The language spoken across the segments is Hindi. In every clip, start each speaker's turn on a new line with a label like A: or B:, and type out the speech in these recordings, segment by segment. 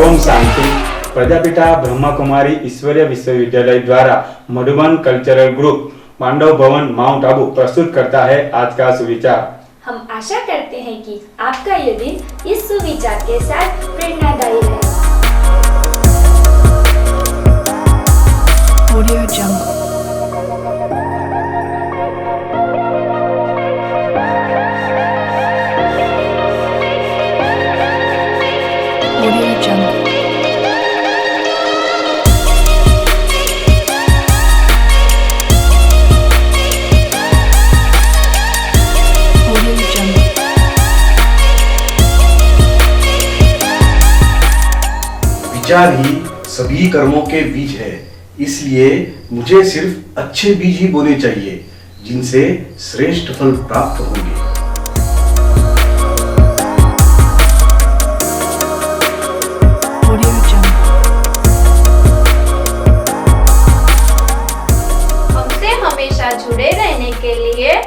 A: ओम शांति प्रजापिता ब्रह्मा कुमारी ईश्वरीय विश्वविद्यालय द्वारा मधुबन कल्चरल ग्रुप पांडव भवन माउंट आबू प्रस्तुत करता है आज का सुविचार।
B: हम आशा करते हैं कि आपका ये दिन इस सुविचार के साथ प्रेरणादायी रहे।
C: Audio Jungle। Audio Jungle। Audio Jungle।
D: विचार ही सभी कर्मों के बीज है, इसलिए मुझे सिर्फ अच्छे बीज ही बोने चाहिए जिनसे श्रेष्ठ फल प्राप्त होंगे।
C: Audio Jungle।
B: हमसे हमेशा जुड़े रहने के लिए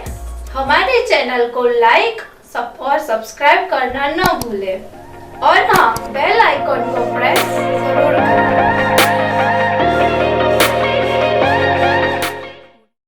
B: हमारे चैनल को लाइक और सब्सक्राइब करना न भूलें और हाँ, बेल आइकॉन को प्रेस जरूर करें।